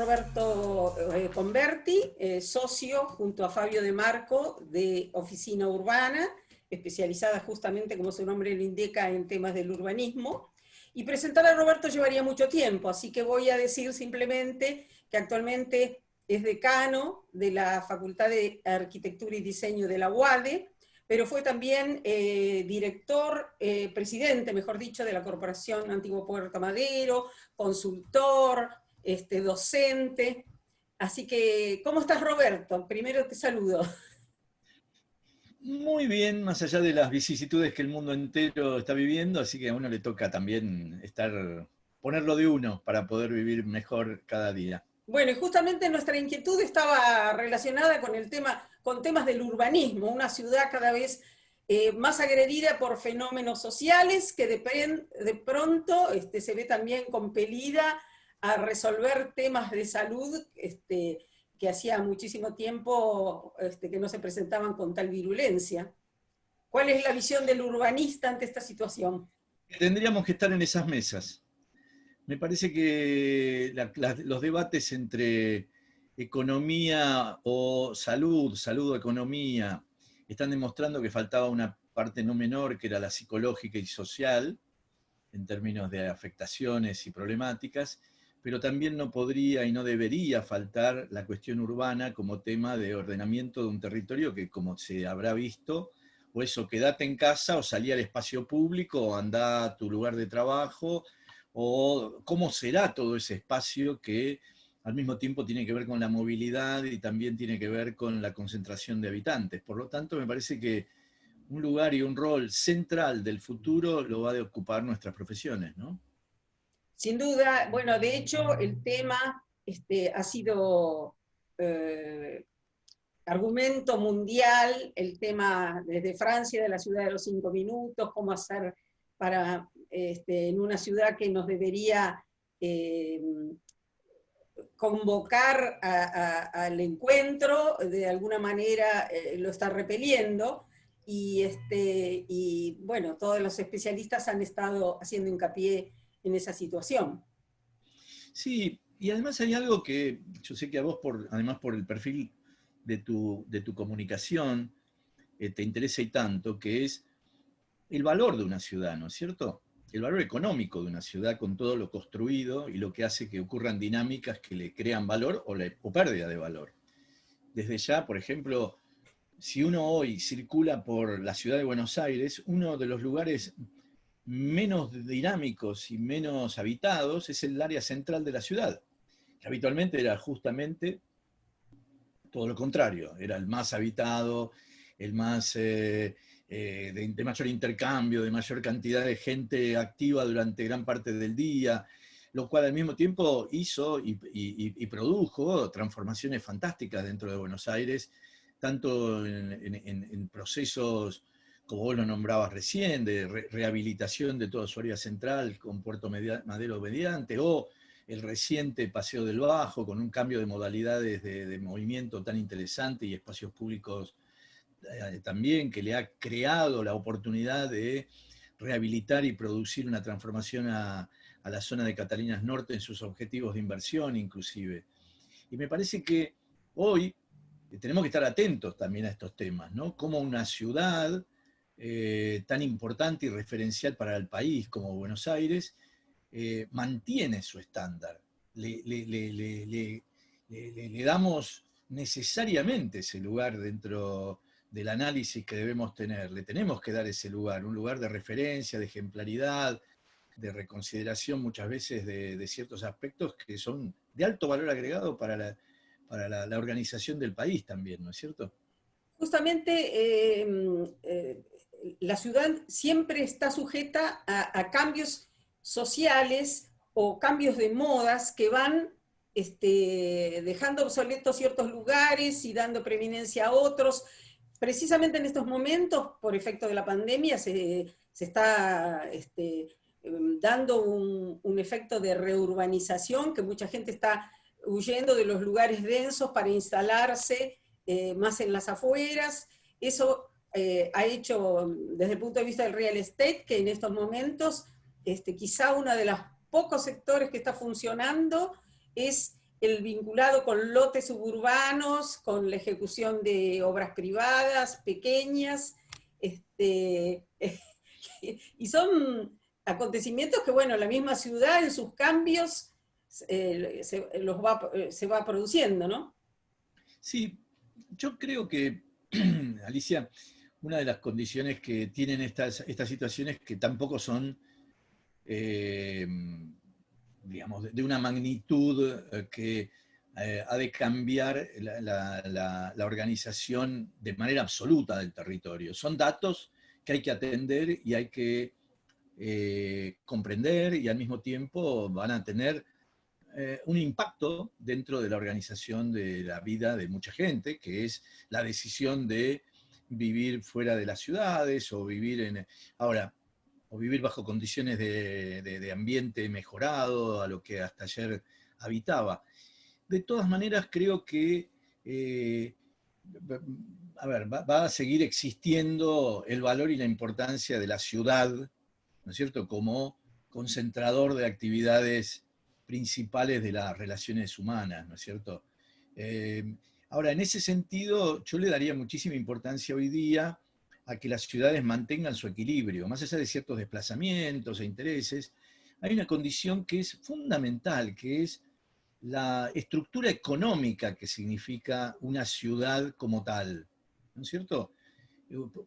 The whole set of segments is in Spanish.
Roberto Converti, socio junto a Fabio De Marco de Oficina Urbana, especializada justamente, como su nombre lo indica, en temas del urbanismo. Y presentar a Roberto llevaría mucho tiempo, así que voy a decir simplemente que actualmente es decano de la Facultad de Arquitectura y Diseño de la UADE, pero fue también presidente, mejor dicho, de la Corporación Antiguo Puerto Madero, consultor, docente. Así que, ¿cómo estás, Roberto? Primero te saludo. Muy bien, más allá de las vicisitudes que el mundo entero está viviendo, así que a uno le toca también ponerlo de uno para poder vivir mejor cada día. Bueno, y justamente nuestra inquietud estaba relacionada con con temas del urbanismo, una ciudad cada vez más agredida por fenómenos sociales que de pronto se ve también compelida a resolver temas de salud que hacía muchísimo tiempo que no se presentaban con tal virulencia. ¿Cuál es la visión del urbanista ante esta situación? Tendríamos que estar en esas mesas. Me parece que los debates entre economía o salud, salud o economía, están demostrando que faltaba una parte no menor, que era la psicológica y social, en términos de afectaciones y problemáticas, pero también no podría y no debería faltar la cuestión urbana como tema de ordenamiento de un territorio que, como se habrá visto, o eso, quédate en casa o salí al espacio público o andá a tu lugar de trabajo, o cómo será todo ese espacio que al mismo tiempo tiene que ver con la movilidad y también tiene que ver con la concentración de habitantes. Por lo tanto, me parece que un lugar y un rol central del futuro lo va a ocupar nuestras profesiones, ¿no? Sin duda, bueno, de hecho, el tema ha sido argumento mundial, el tema desde Francia, de la ciudad de los 5 minutos, cómo hacer para, en una ciudad que nos debería convocar al encuentro, de alguna manera lo está repeliendo, y bueno, todos los especialistas han estado haciendo hincapié en esa situación. Sí, y además hay algo que yo sé que a vos, además por el perfil de tu comunicación, te interesa y tanto, que es el valor de una ciudad, ¿no es cierto? El valor económico de una ciudad con todo lo construido y lo que hace que ocurran dinámicas que le crean valor o pérdida de valor. Desde ya, por ejemplo, si uno hoy circula por la ciudad de Buenos Aires, uno de los lugares menos dinámicos y menos habitados es el área central de la ciudad, que habitualmente era justamente todo lo contrario, era el más habitado, el más de mayor intercambio, de mayor cantidad de gente activa durante gran parte del día, lo cual al mismo tiempo hizo y produjo transformaciones fantásticas dentro de Buenos Aires, tanto en procesos, como vos lo nombrabas recién, de rehabilitación de toda su área central con Puerto Madero mediante, o el reciente Paseo del Bajo, con un cambio de modalidades de movimiento tan interesante y espacios públicos también, que le ha creado la oportunidad de rehabilitar y producir una transformación a la zona de Catalinas Norte en sus objetivos de inversión inclusive. Y me parece que hoy tenemos que estar atentos también a estos temas, ¿no? Como una ciudad tan importante y referencial para el país como Buenos Aires mantiene su estándar. Le damos necesariamente ese lugar dentro del análisis que debemos tener. Le tenemos que dar ese lugar, un lugar de referencia, de ejemplaridad, de reconsideración muchas veces de ciertos aspectos que son de alto valor agregado para la organización del país también, ¿no es cierto? Justamente la ciudad siempre está sujeta cambios sociales o cambios de modas que van dejando obsoletos ciertos lugares y dando preeminencia a otros. Precisamente en estos momentos, por efecto de la pandemia, se está dando un efecto de reurbanización, que mucha gente está huyendo de los lugares densos para instalarse más en las afueras. Eso ha hecho, desde el punto de vista del real estate, que en estos momentos quizá uno de los pocos sectores que está funcionando es el vinculado con lotes suburbanos, con la ejecución de obras privadas, pequeñas, y son acontecimientos que, bueno, la misma ciudad en sus cambios se va produciendo, ¿no? Sí, yo creo que, Alicia, una de las condiciones que tienen estas situaciones que tampoco son, eh, digamos, de una magnitud que ha de cambiar la organización de manera absoluta del territorio. Son datos que hay que atender y hay que comprender, y al mismo tiempo van a tener un impacto dentro de la organización de la vida de mucha gente, que es la decisión de vivir fuera de las ciudades o vivir ahora, o vivir bajo condiciones de ambiente mejorado a lo que hasta ayer habitaba. De todas maneras, creo que a ver, va a seguir existiendo el valor y la importancia de la ciudad, ¿no es cierto?, como concentrador de actividades principales de las relaciones humanas, ¿no es cierto? Ahora, en ese sentido, yo le daría muchísima importancia hoy día a que las ciudades mantengan su equilibrio, más allá de ciertos desplazamientos e intereses. Hay una condición que es fundamental, que es la estructura económica que significa una ciudad como tal, ¿no es cierto?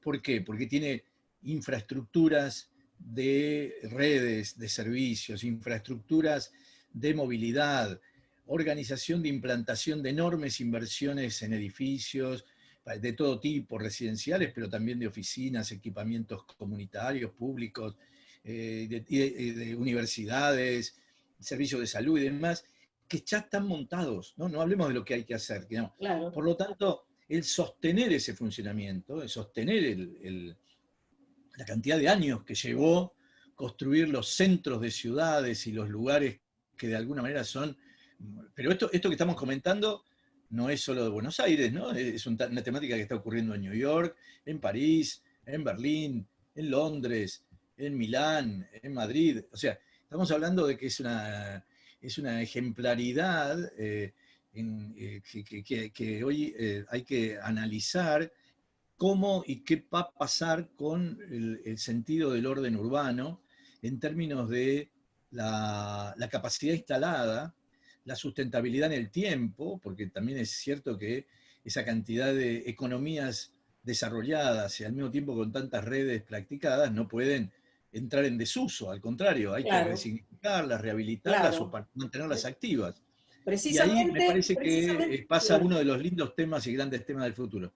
¿Por qué? Porque tiene infraestructuras de redes, de servicios, infraestructuras de movilidad, organización de implantación de enormes inversiones en edificios de todo tipo, residenciales, pero también de oficinas, equipamientos comunitarios, públicos, de universidades, servicios de salud y demás, que ya están montados, ¿no? No hablemos de lo que hay que hacer. No. Claro. Por lo tanto, el sostener ese funcionamiento, el sostener la cantidad de años que llevó construir los centros de ciudades y los lugares que de alguna manera son... Pero esto que estamos comentando no es solo de Buenos Aires, ¿no? Es una temática que está ocurriendo en New York, en París, en Berlín, en Londres, en Milán, en Madrid. O sea, estamos hablando de que es una ejemplaridad que hoy hay que analizar cómo y qué va a pasar con el sentido del orden urbano en términos de la capacidad instalada, la sustentabilidad en el tiempo, porque también es cierto que esa cantidad de economías desarrolladas y al mismo tiempo con tantas redes practicadas no pueden entrar en desuso, al contrario, hay que Claro, resignificarlas, rehabilitarlas o claro. mantenerlas activas. Y ahí me Precisamente, parece que precisamente, pasa perdón. uno de los lindos temas y grandes temas del futuro.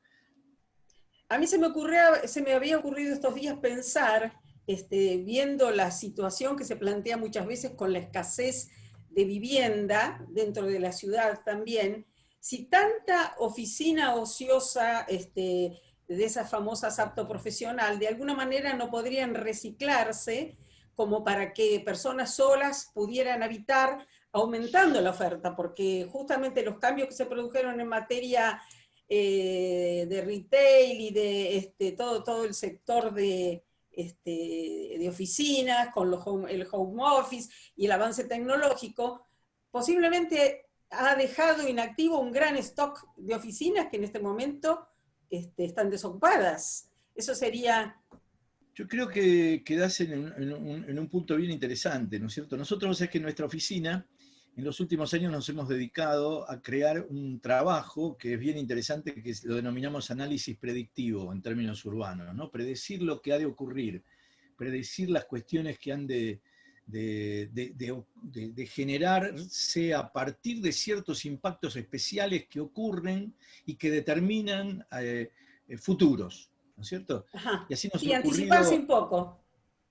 A mí se me había ocurrido estos días pensar, viendo la situación que se plantea muchas veces con la escasez de vivienda dentro de la ciudad también, si tanta oficina ociosa de esas famosas apto profesional, de alguna manera no podrían reciclarse como para que personas solas pudieran habitar aumentando la oferta, porque justamente los cambios que se produjeron en materia de retail y de todo el sector de oficinas, con el home office y el avance tecnológico, posiblemente ha dejado inactivo un gran stock de oficinas que en este momento están desocupadas. Eso sería... Yo creo que quedás en un punto bien interesante, ¿no es cierto? Nosotros es que en nuestra oficina, en los últimos años nos hemos dedicado a crear un trabajo que es bien interesante, que lo denominamos análisis predictivo en términos urbanos, ¿no? Predecir lo que ha de ocurrir, predecir las cuestiones que han de generarse a partir de ciertos impactos especiales que ocurren y que determinan futuros, ¿no es cierto? Ajá. Y así nos Sí, ha anticiparse un ocurrido poco.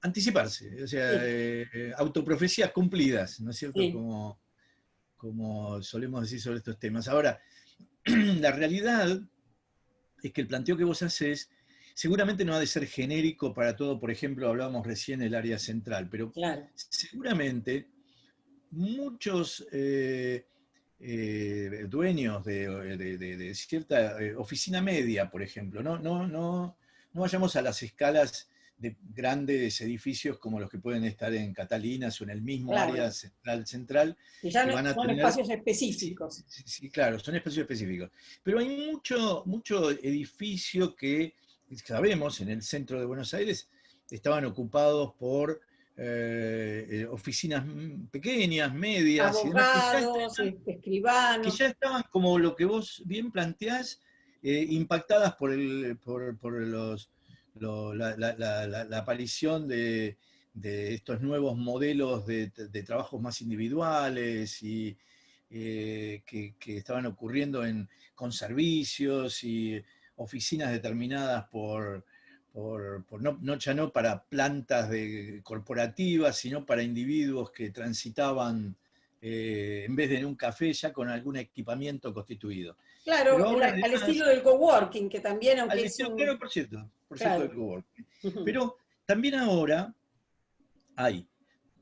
anticiparse, o sea, Sí, autoprofecías cumplidas, ¿no es cierto? sí. Como solemos decir sobre estos temas. Ahora, la realidad es que el planteo que vos haces seguramente no ha de ser genérico para todo, por ejemplo, hablábamos recién del área central, pero Claro. seguramente muchos dueños de cierta oficina media, por ejemplo, no vayamos a las escalas de grandes edificios como los que pueden estar en Catalinas o en el mismo Claro, área central, que ya que van a son tener, espacios sí, específicos. sí, sí, claro, son espacios específicos. Pero hay mucho edificio que, sabemos, en el centro de Buenos Aires, estaban ocupados por oficinas pequeñas, medias y demás, Abogados, que escribanos. ya estaban, como lo que vos bien planteás, impactadas por la aparición de estos nuevos modelos de trabajos más individuales y que estaban ocurriendo con servicios y oficinas determinadas ya no para plantas corporativas, sino para individuos que transitaban en vez de en un café ya con algún equipamiento constituido. Pero Claro, ahora al además, estilo del coworking, que también, aunque al es estilo, un... claro, por cierto del Claro. coworking. Ujú. Pero también ahora hay,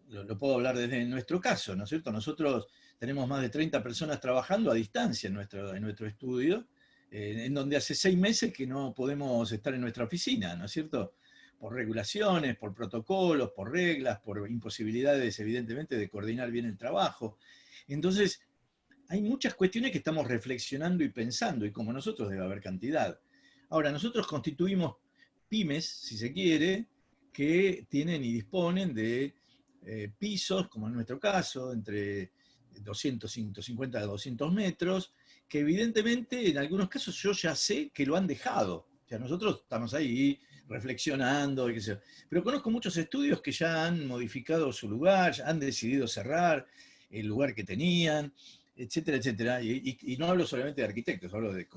lo puedo hablar desde nuestro caso, ¿no es cierto? Nosotros tenemos más de 30 personas trabajando a distancia en nuestro estudio, en donde hace 6 meses que no podemos estar en nuestra oficina, ¿no es cierto? Por regulaciones, por protocolos, por reglas, por imposibilidades, evidentemente, de coordinar bien el trabajo. Entonces, hay muchas cuestiones que estamos reflexionando y pensando, y como nosotros debe haber cantidad. Ahora, nosotros constituimos pymes, si se quiere, que tienen y disponen de pisos, como en nuestro caso, entre 200, 150 a 200 metros, que evidentemente en algunos casos yo ya sé que lo han dejado. O sea, nosotros estamos ahí reflexionando, y qué sé yo. Pero conozco muchos estudios que ya han modificado su lugar, ya han decidido cerrar el lugar que tenían, etcétera, etcétera. Y no hablo solamente de arquitectos, hablo de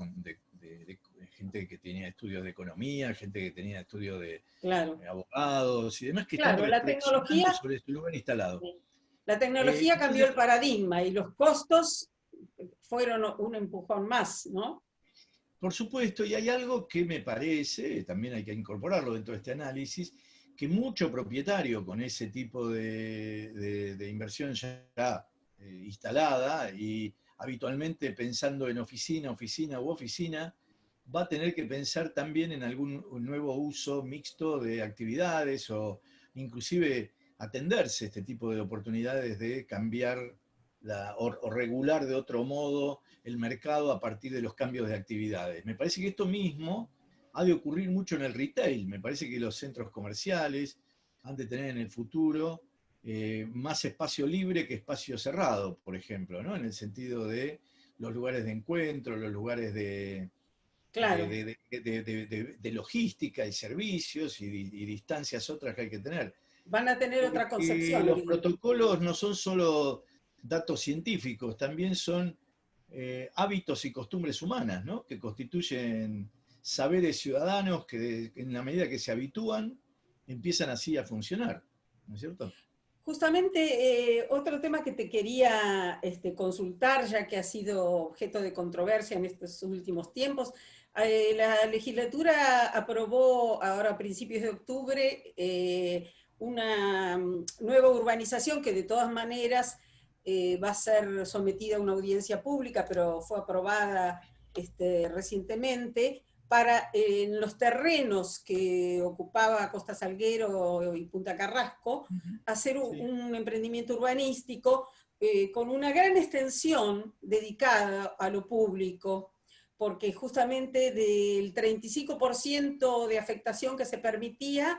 gente que tenía estudios de economía, gente que tenía estudios de Claro. abogados y demás que están Claro, reflexionando sobre su lugar instalado. la tecnología cambió Entonces, el paradigma y los costos fueron un empujón más, ¿no? por supuesto, y hay algo que me parece, también hay que incorporarlo dentro de este análisis, que mucho propietario con ese tipo de inversión ya instalada y habitualmente pensando en oficina u oficina, va a tener que pensar también en algún nuevo uso mixto de actividades o inclusive atenderse este tipo de oportunidades de cambiar o regular de otro modo el mercado a partir de los cambios de actividades. Me parece que esto mismo ha de ocurrir mucho en el retail. Me parece que los centros comerciales han de tener en el futuro más espacio libre que espacio cerrado, por ejemplo, ¿no? En el sentido de los lugares de encuentro, los lugares Claro, de logística y servicios y distancias otras que hay que tener. van a tener otra Porque concepción, los evidentemente. protocolos no son solo datos científicos, también son hábitos y costumbres humanas, ¿no? Que constituyen saberes ciudadanos que en la medida que se habitúan, empiezan así a funcionar, ¿no es cierto? Justamente otro tema que te quería consultar, ya que ha sido objeto de controversia en estos últimos tiempos, la legislatura aprobó ahora a principios de octubre una nueva urbanización que de todas maneras va a ser sometida a una audiencia pública, pero fue aprobada recientemente, para en los terrenos que ocupaba Costa Salguero y Punta Carrasco, hacer Sí. un emprendimiento urbanístico con una gran extensión dedicada a lo público, porque justamente del 35% de afectación que se permitía,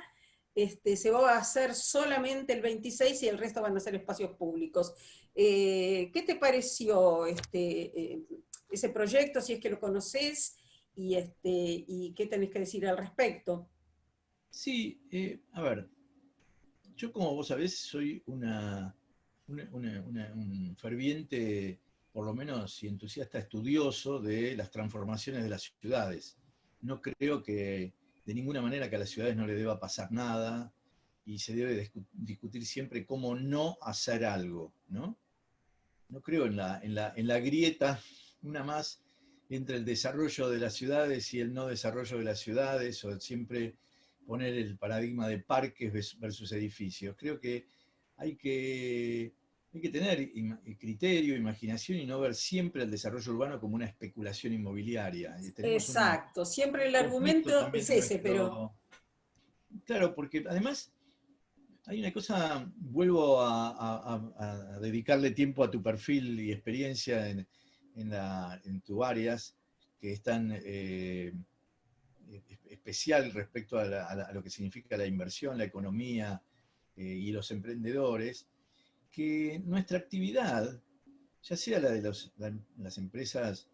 se va a hacer solamente el 26% y el resto van a ser espacios públicos. ¿Qué te pareció ese proyecto, si es que lo conoces, y qué tenés que decir al respecto? Sí, a ver, yo como vos sabés soy un ferviente, por lo menos, y entusiasta estudioso de las transformaciones de las ciudades. No creo que de ninguna manera que a las ciudades no le deba pasar nada y se debe discutir siempre cómo no hacer algo, ¿no? No creo en la grieta, una más, entre el desarrollo de las ciudades y el no desarrollo de las ciudades, o siempre poner el paradigma de parques versus edificios. Creo que hay que, hay que tener criterio, imaginación y no ver siempre el desarrollo urbano como una especulación inmobiliaria. Tenemos un Exacto, siempre el conflicto argumento también es ese, pero claro, porque además hay una cosa, vuelvo a dedicarle tiempo a tu perfil y experiencia en tu áreas, que es tan especial respecto a lo que significa la inversión, la economía y los emprendedores, que nuestra actividad, ya sea la de las empresas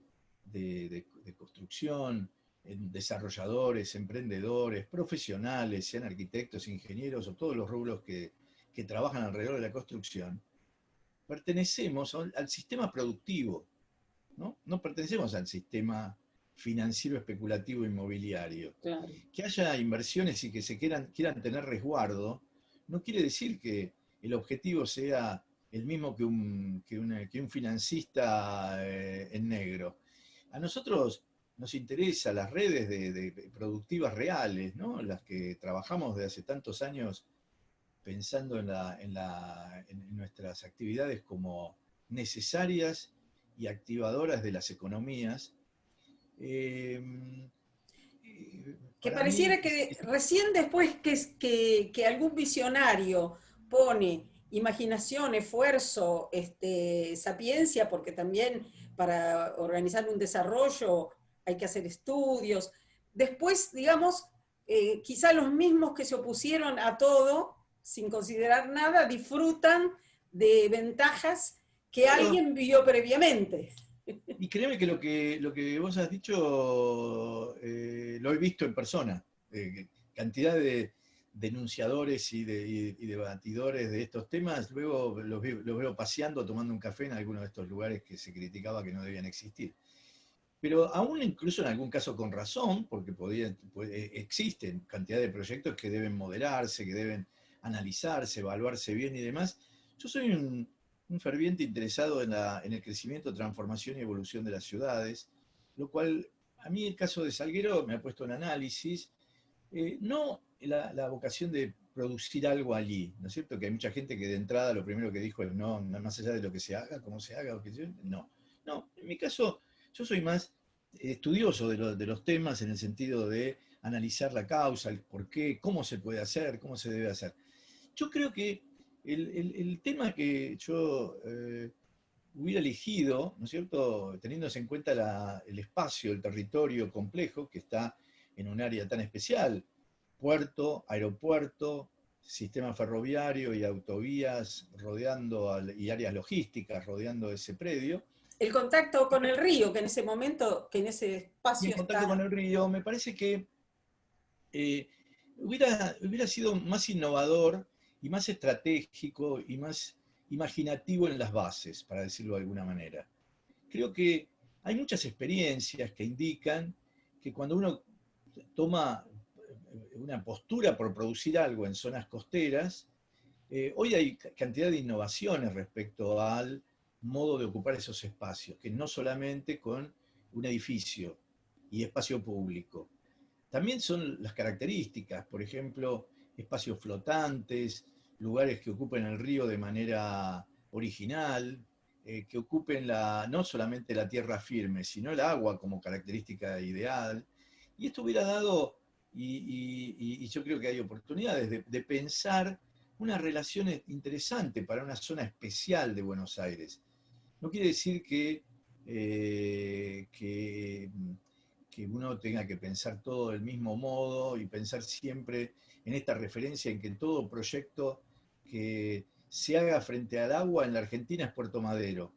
de construcción, desarrolladores, emprendedores, profesionales, sean arquitectos, ingenieros o todos los rubros que trabajan alrededor de la construcción, pertenecemos al sistema productivo, ¿no? No pertenecemos al sistema financiero, especulativo, inmobiliario. Claro. Que haya inversiones y que se quieran tener resguardo, no quiere decir que el objetivo sea el mismo que un financista en negro. A nosotros nos interesa las redes de productivas reales, ¿no? Las que trabajamos desde hace tantos años pensando en nuestras actividades como necesarias y activadoras de las economías. Eh, Que para mí, pareciera que recién después que algún visionario pone imaginación, esfuerzo, sapiencia, porque también para organizar un desarrollo hay que hacer estudios. Después, digamos, quizá los mismos que se opusieron a todo, sin considerar nada, disfrutan de ventajas que claro, alguien vio previamente. y créeme que lo que vos has dicho lo he visto en persona. Cantidad de denunciadores y debatidores de estos temas, luego los veo paseando, tomando un café en alguno de estos lugares que se criticaba que no debían existir. Pero aún incluso en algún caso con razón, porque existen cantidad de proyectos que deben moderarse, que deben analizarse, evaluarse bien y demás. Yo soy un ferviente interesado en el crecimiento, transformación y evolución de las ciudades, lo cual a mí el caso de Salguero me ha puesto en análisis, no la vocación de producir algo allí, ¿no es cierto? Que hay mucha gente que de entrada lo primero que dijo es no, más allá de lo que se haga, cómo se haga, no. No, en mi caso yo soy más estudioso de los temas en el sentido de analizar la causa, el por qué, cómo se puede hacer, cómo se debe hacer. Yo creo que el tema que yo hubiera elegido, ¿no es cierto?, teniéndose en cuenta el espacio, el territorio complejo que está en un área tan especial, puerto, aeropuerto, sistema ferroviario y autovías y áreas logísticas rodeando ese predio, El contacto con el río, que en ese momento, que en ese y en espacio contacto con está. el río, me parece que eh, hubiera sido más innovador y más estratégico y más imaginativo en las bases, para decirlo de alguna manera. Creo que hay muchas experiencias que indican que cuando uno toma una postura por producir algo en zonas costeras, hoy hay cantidad de innovaciones respecto al modo de ocupar esos espacios, que no solamente con un edificio y espacio público. También son las características, por ejemplo, espacios flotantes, lugares que ocupen el río de manera original, que ocupen no solamente la tierra firme, sino el agua como característica ideal. Y esto hubiera dado, y yo creo que hay oportunidades de pensar una relación interesante para una zona especial de Buenos Aires. No quiere decir que uno tenga que pensar todo del mismo modo y pensar siempre en esta referencia en que todo proyecto que se haga frente al agua en la Argentina es Puerto Madero.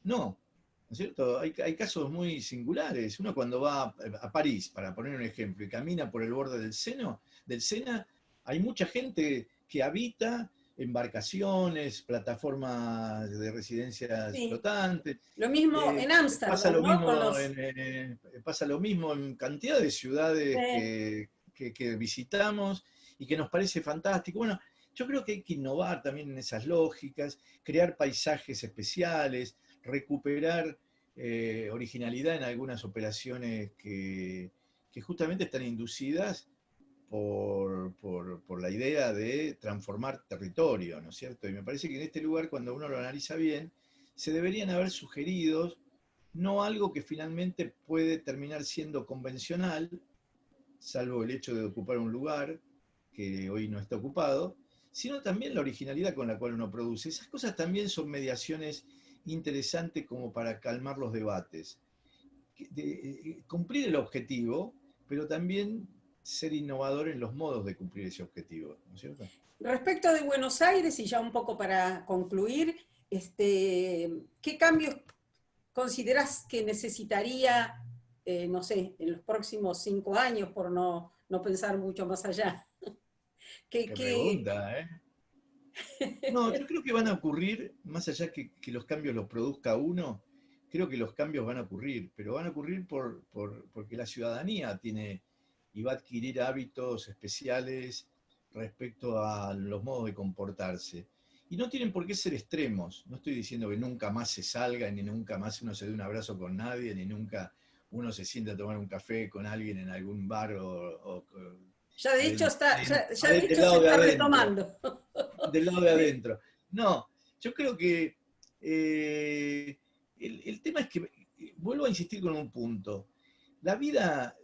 No, ¿no es cierto? Hay casos muy singulares. Uno cuando va a París, para poner un ejemplo, y camina por el borde del Sena, hay mucha gente que habita embarcaciones, plataformas de residencias Sí. flotantes. Lo mismo Eh, en pasa Ámsterdam, lo ¿no? Con mismo los. pasa lo mismo en cantidad de ciudades que visitamos y que nos parece fantástico. Bueno, yo creo que hay que innovar también en esas lógicas, crear paisajes especiales, recuperar originalidad en algunas operaciones que justamente están inducidas por la idea de transformar territorio, ¿no es cierto? Y me parece que en este lugar, cuando uno lo analiza bien, se deberían haber sugerido no algo que finalmente puede terminar siendo convencional, salvo el hecho de ocupar un lugar, que hoy no está ocupado, sino también la originalidad con la cual uno produce. Esas cosas también son mediaciones interesantes como para calmar los debates. Cumplir el objetivo, pero también ser innovador en los modos de cumplir ese objetivo, ¿no es cierto? Respecto de Buenos Aires, y ya un poco para concluir, ¿qué cambios considerás que necesitaría, no sé, en los próximos 5 años, por no pensar mucho más allá? ¿Qué, Qué qué, pregunta, ¿eh? No, yo creo que van a ocurrir, más allá que los cambios los produzca uno, creo que los cambios van a ocurrir, pero van a ocurrir porque la ciudadanía tiene y va a adquirir hábitos especiales respecto a los modos de comportarse. Y no tienen por qué ser extremos. No estoy diciendo que nunca más se salga, ni nunca más uno se dé un abrazo con nadie, ni nunca uno se sienta a tomar un café con alguien en algún bar o ya de hecho ya de del hecho se lado de está adentro, retomando? del lado de adentro. No, yo creo que el tema es que, vuelvo a insistir con un punto, la vida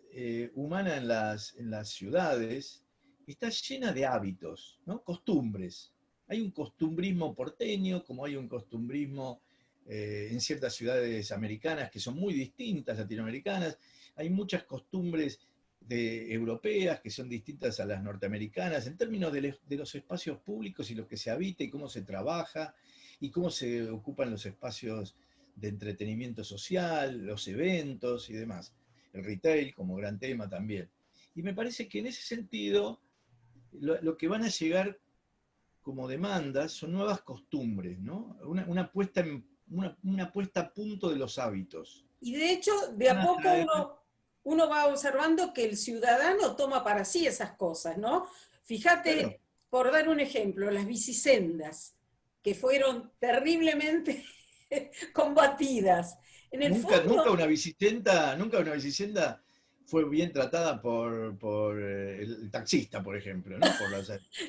humana en las ciudades está llena de hábitos, ¿no? Costumbres. Hay un costumbrismo porteño, como hay un costumbrismo en ciertas ciudades americanas que son muy distintas, latinoamericanas. Hay muchas costumbres europeas que son distintas a las norteamericanas, en términos de los espacios públicos y lo que se habita y cómo se trabaja y cómo se ocupan los espacios de entretenimiento social, los eventos y demás. El retail como gran tema también. Y me parece que en ese sentido lo que van a llegar como demandas son nuevas costumbres, ¿no? Una puesta a punto de los hábitos. Y de hecho, de Van a a poco traer, uno va observando que el ciudadano toma para sí esas cosas, ¿no? claro, Fíjate, por dar un ejemplo, las bicisendas, que fueron terriblemente combatidas. En el nunca, fondo, nunca una bicicenda fue bien tratada por el taxista, por ejemplo, ¿no?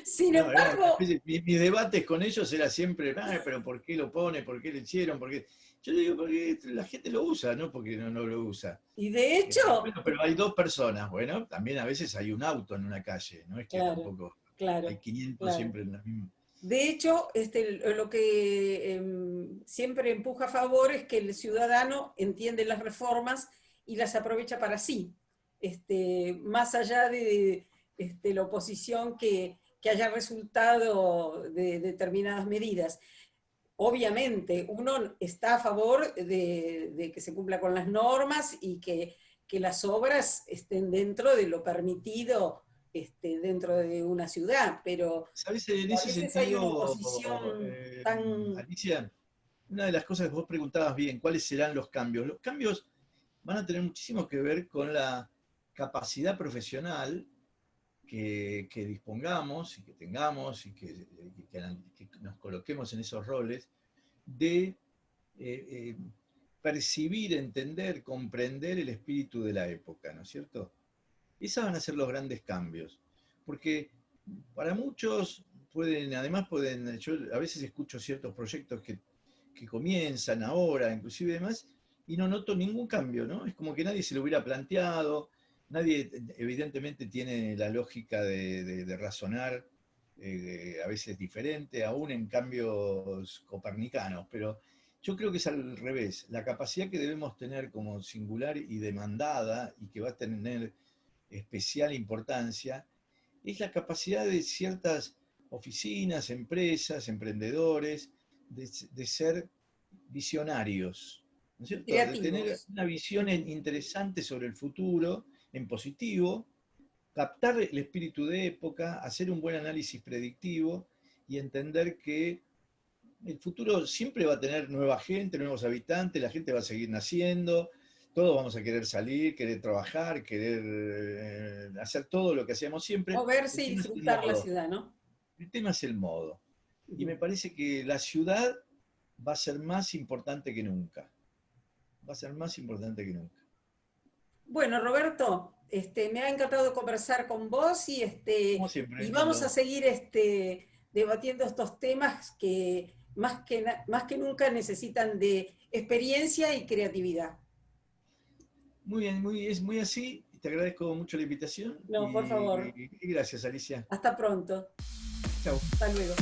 sin No, era una embargo, especie, mis debates con ellos era siempre, pero ¿por qué lo pone? ¿Por qué le hicieron? ¿Por qué? Yo le digo, porque la gente lo usa, no porque no lo usa. y de hecho, Bueno, pero hay dos personas, bueno, también a veces hay un auto en una calle, no es que claro, tampoco hay claro, 500 claro. siempre en la misma. De hecho, lo que siempre empuja a favor es que el ciudadano entiende las reformas y las aprovecha para sí, más allá de la oposición que haya resultado de determinadas medidas. Obviamente, uno está a favor de que se cumpla con las normas y que las obras estén dentro de lo permitido dentro de una ciudad, pero ¿Sabes? En a ese veces hay una sentido, oposición tan... Alicia, una de las cosas que vos preguntabas bien, ¿cuáles serán los cambios? Los cambios van a tener muchísimo que ver con la capacidad profesional que dispongamos y que tengamos y que nos coloquemos en esos roles de eh, percibir, entender, comprender el espíritu de la época, ¿no es cierto? Esos van a ser los grandes cambios, porque para muchos yo a veces escucho ciertos proyectos que comienzan ahora, inclusive demás, y no noto ningún cambio, ¿no? Es como que nadie se lo hubiera planteado, nadie evidentemente tiene la lógica de razonar a veces diferente, aún en cambios copernicanos, pero yo creo que es al revés. La capacidad que debemos tener como singular y demandada y que va a tener especial importancia es la capacidad de ciertas oficinas, empresas, emprendedores, de ser visionarios, ¿no es cierto? De tener creativos. una visión interesante sobre el futuro, en positivo, captar el espíritu de época, hacer un buen análisis predictivo y entender que el futuro siempre va a tener nueva gente, nuevos habitantes, la gente va a seguir naciendo, todos vamos a querer salir, querer trabajar, querer hacer todo lo que hacíamos siempre. Moverse El y tema es el disfrutar la modo. ciudad, ¿no? El tema es el modo. Y me Ujú. parece que la ciudad va a ser más importante que nunca. Va a ser más importante que nunca. Bueno, Roberto, me ha encantado conversar con vos Como siempre, y vamos a lindo. seguir debatiendo estos temas que más que nunca necesitan de experiencia y creatividad. Muy bien, es muy así. te agradezco mucho la invitación. No, por favor. Y gracias, Alicia. Hasta pronto. Chao. Hasta luego.